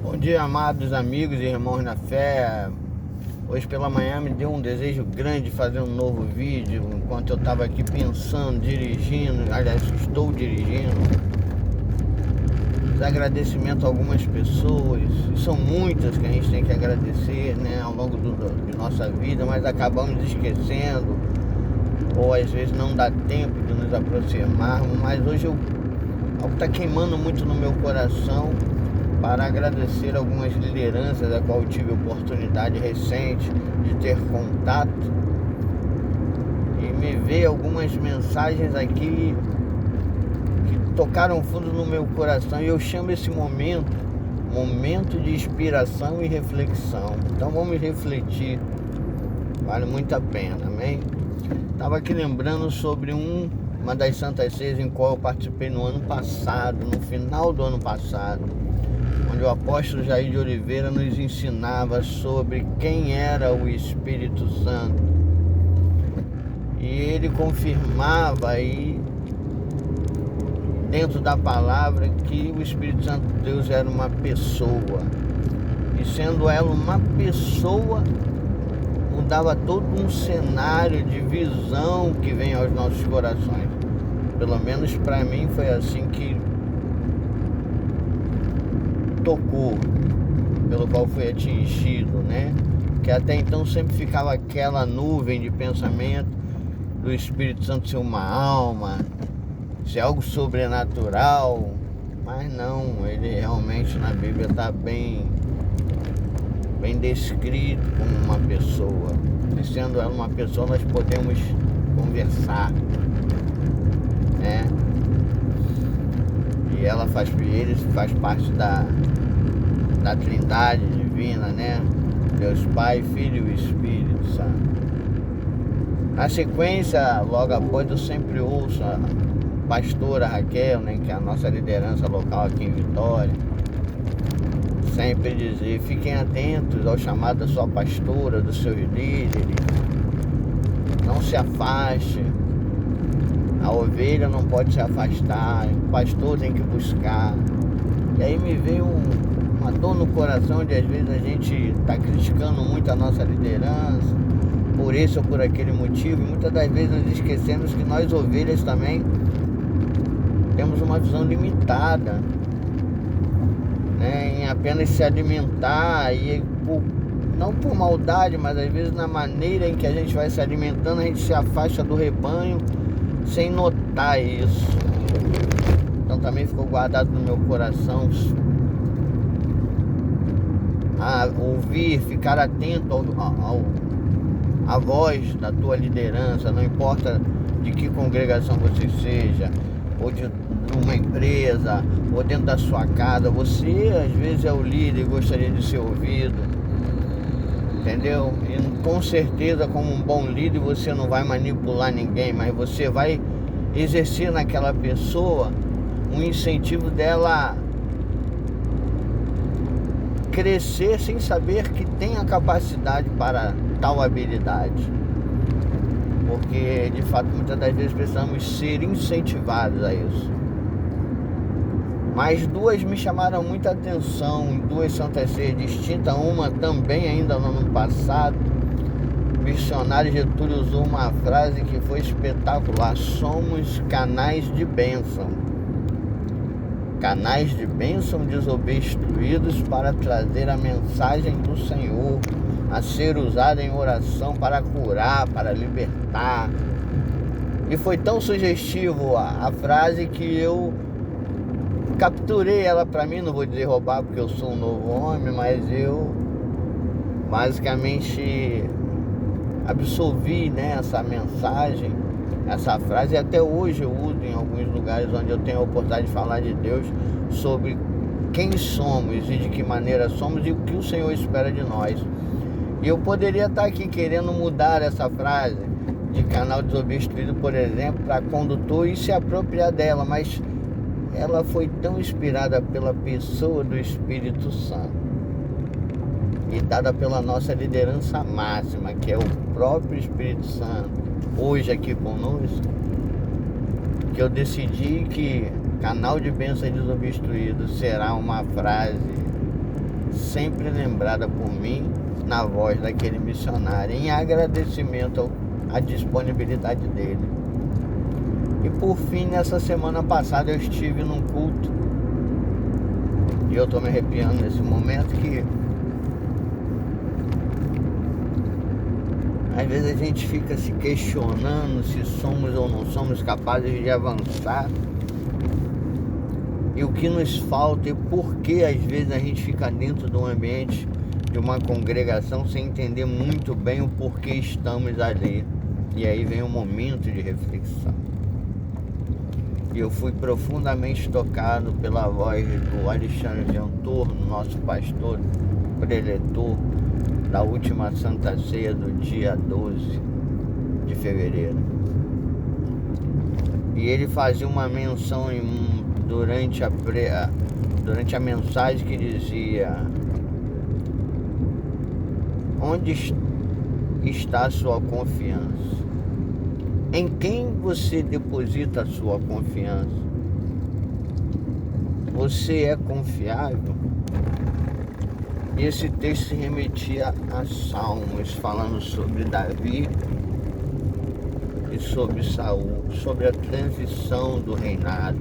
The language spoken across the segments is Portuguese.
Bom dia, amados amigos e irmãos na fé. Hoje pela manhã me deu um desejo grande de fazer um novo vídeo. Enquanto eu estava aqui pensando, dirigindo, aliás, estou dirigindo. Agradecimento a algumas pessoas, e são muitas que a gente tem que agradecer, né, ao longo de nossa vida, mas acabamos esquecendo, ou às vezes não dá tempo de nos aproximarmos. Mas hoje algo está queimando muito no meu coração para agradecer algumas lideranças a qual eu tive oportunidade recente de ter contato, e me veio algumas mensagens aqui que tocaram fundo no meu coração, e eu chamo esse momento de inspiração e reflexão. Então vamos refletir, vale muito a pena, amém? Estava aqui lembrando sobre uma das Santas Ceias em qual eu participei no ano passado, no final do ano passado, onde o apóstolo Jair de Oliveira nos ensinava sobre quem era o Espírito Santo. E ele confirmava aí, dentro da palavra, que o Espírito Santo de Deus era uma pessoa. E sendo ela uma pessoa, mudava todo um cenário de visão que vem aos nossos corações. Pelo menos para mim foi assim que tocou, pelo qual foi atingido, né? Que até então sempre ficava aquela nuvem de pensamento do Espírito Santo ser uma alma, ser algo sobrenatural, mas não, ele realmente na Bíblia está bem descrito como uma pessoa. E sendo ela uma pessoa, nós podemos conversar, né? E ele faz parte da Trindade divina, né? Deus Pai, Filho e Espírito Santo. Na sequência, logo após, eu sempre ouço a pastora Raquel, né, que é a nossa liderança local aqui em Vitória, sempre dizer: fiquem atentos ao chamado da sua pastora, dos seus líderes, não se afaste. A ovelha não pode se afastar, o pastor tem que buscar. E aí me veio uma dor no coração de às vezes a gente está criticando muito a nossa liderança por esse ou por aquele motivo, e muitas das vezes nós esquecemos que nós ovelhas também temos uma visão limitada, né, em apenas se alimentar, e não por maldade, mas às vezes na maneira em que a gente vai se alimentando, a gente se afasta do rebanho sem notar isso. Então também ficou guardado no meu coração a ouvir, ficar atento à voz da tua liderança, não importa de que congregação você seja, ou de uma empresa, ou dentro da sua casa. Você às vezes é o líder e gostaria de ser ouvido, entendeu? E com certeza, como um bom líder, você não vai manipular ninguém, mas você vai exercer naquela pessoa um incentivo dela crescer sem saber que tem a capacidade para tal habilidade. Porque de fato muitas das vezes precisamos ser incentivados a isso. Mas duas me chamaram muita atenção, duas Santas Ceias distintas. Uma também ainda no ano passado, o missionário Getúlio usou uma frase que foi espetacular: somos canais de bênção. Canais de bênção desobstruídos para trazer a mensagem do Senhor, a ser usada em oração para curar, para libertar. E foi tão sugestivo a frase que eu capturei ela para mim. Não vou dizer roubar, porque eu sou um novo homem, mas eu basicamente absorvi, né, essa mensagem, essa frase, e até hoje eu uso em alguns lugares onde eu tenho a oportunidade de falar de Deus, sobre quem somos e de que maneira somos e o que o Senhor espera de nós. E eu poderia estar aqui querendo mudar essa frase de canal desobstruído, por exemplo, para condutor, e se apropriar dela, mas ela foi tão inspirada pela pessoa do Espírito Santo e dada pela nossa liderança máxima, que é o próprio Espírito Santo, hoje aqui conosco, que eu decidi que canal de bênção desobstruído será uma frase sempre lembrada por mim na voz daquele missionário, em agradecimento à disponibilidade dele. E por fim, nessa semana passada eu estive num culto, e eu estou me arrepiando nesse momento, que às vezes a gente fica se questionando se somos ou não somos capazes de avançar, e o que nos falta e por que às vezes a gente fica dentro de um ambiente, de uma congregação, sem entender muito bem o porquê estamos ali. E aí vem um momento de reflexão. E eu fui profundamente tocado pela voz do Alexandre Antorno, nosso pastor preletor, da última Santa Ceia do dia 12 de fevereiro. E ele fazia uma menção durante a mensagem, que dizia: onde está a sua confiança? Em quem você deposita a sua confiança? Você é confiável? E esse texto se remetia a Salmos, falando sobre Davi e sobre Saul, sobre a transição do reinado.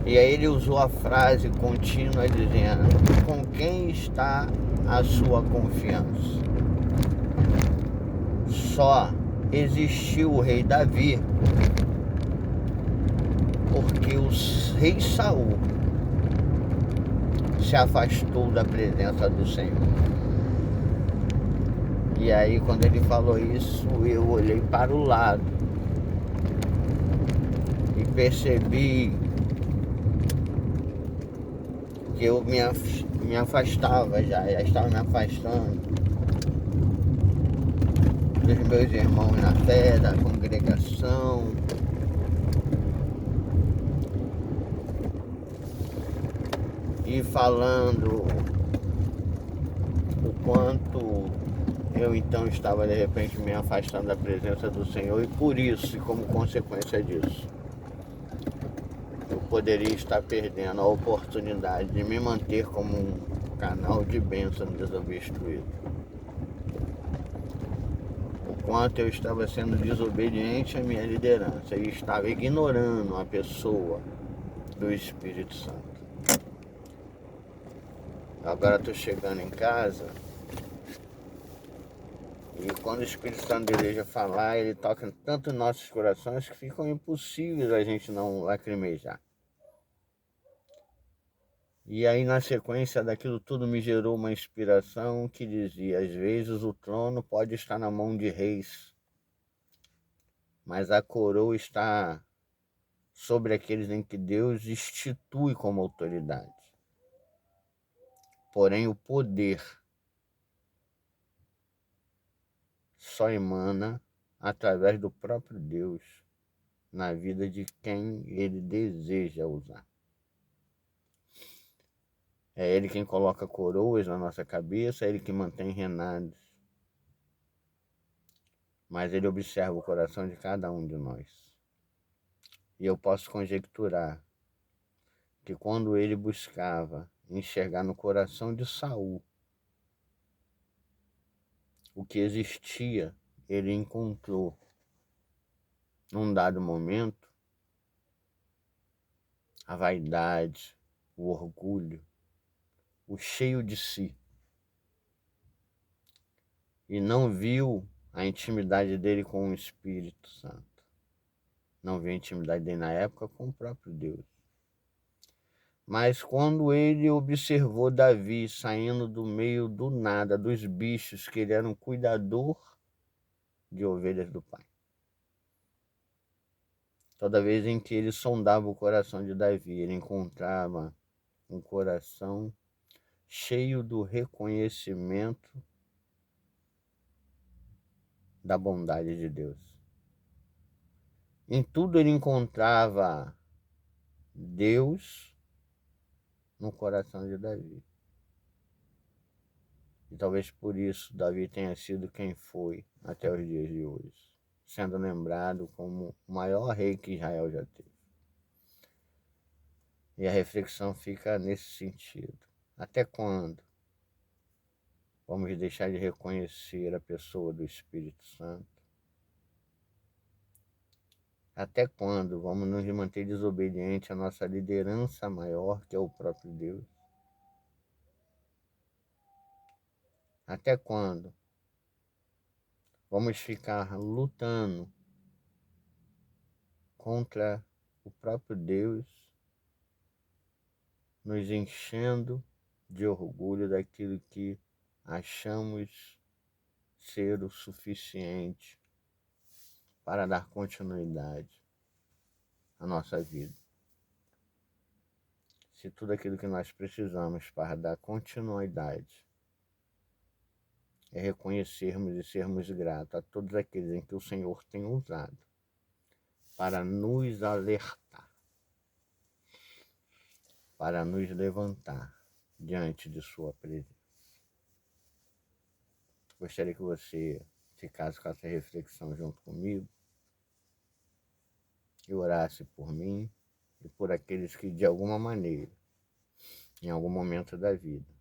E aí ele usou a frase contínua dizendo: com quem está a sua confiança? Só existiu o rei Davi porque o rei Saul se afastou da presença do Senhor. E aí, quando ele falou isso, eu olhei para o lado e percebi que eu me afastava já estava me afastando dos meus irmãos na fé, da congregação. E falando o quanto eu então estava de repente me afastando da presença do Senhor, e por isso, e como consequência disso, eu poderia estar perdendo a oportunidade de me manter como um canal de bênção desobstruído. O quanto eu estava sendo desobediente à minha liderança e estava ignorando a pessoa do Espírito Santo. Agora estou chegando em casa, e quando o Espírito Santo deseja falar, ele toca tanto em nossos corações que ficam impossíveis a gente não lacrimejar. E aí, na sequência daquilo tudo, me gerou uma inspiração que dizia: às vezes o trono pode estar na mão de reis, mas a coroa está sobre aqueles em que Deus institui como autoridade. Porém, o poder só emana através do próprio Deus na vida de quem ele deseja usar. É ele quem coloca coroas na nossa cabeça, é ele que mantém reinados. Mas ele observa o coração de cada um de nós. E eu posso conjecturar que quando ele buscava enxergar no coração de Saul o que existia, ele encontrou, num dado momento, a vaidade, o orgulho, o cheio de si. E não viu a intimidade dele com o Espírito Santo. Não viu a intimidade dele na época com o próprio Deus. Mas quando ele observou Davi saindo do meio do nada, dos bichos, que ele era um cuidador de ovelhas do pai. Toda vez em que ele sondava o coração de Davi, ele encontrava um coração cheio do reconhecimento da bondade de Deus. Em tudo ele encontrava Deus no coração de Davi. E talvez por isso Davi tenha sido quem foi até os dias de hoje, sendo lembrado como o maior rei que Israel já teve. E a reflexão fica nesse sentido. Até quando vamos deixar de reconhecer a pessoa do Espírito Santo? Até quando vamos nos manter desobedientes à nossa liderança maior, que é o próprio Deus? Até quando vamos ficar lutando contra o próprio Deus, nos enchendo de orgulho daquilo que achamos ser o suficiente para dar continuidade à nossa vida? Se tudo aquilo que nós precisamos para dar continuidade é reconhecermos e sermos gratos a todos aqueles em que o Senhor tem usado para nos alertar, para nos levantar diante de sua presença. Gostaria que você ficasse com essa reflexão junto comigo e orasse por mim e por aqueles que de alguma maneira, em algum momento da vida,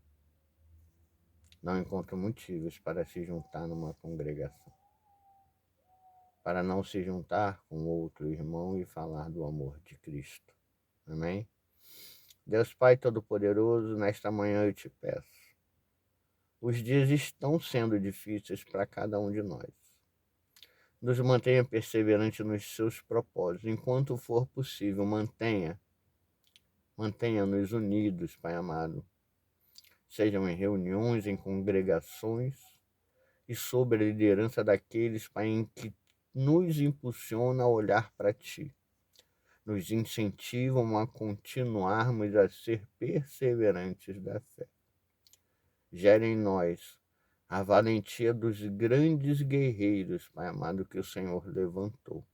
não encontram motivos para se juntar numa congregação, para não se juntar com outro irmão e falar do amor de Cristo. Amém? Deus Pai Todo-Poderoso, nesta manhã eu te peço. Os dias estão sendo difíceis para cada um de nós. Nos mantenha perseverante nos seus propósitos. Enquanto for possível, mantenha-nos unidos, Pai amado. Sejam em reuniões, em congregações e sob a liderança daqueles, Pai, em que nos impulsiona a olhar para Ti. Nos incentivam a continuarmos a ser perseverantes da fé. Gere em nós a valentia dos grandes guerreiros, Pai amado, que o Senhor levantou,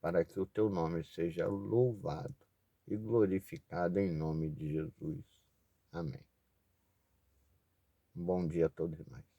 para que o Teu nome seja louvado e glorificado em nome de Jesus. Amém. Um bom dia a todos nós.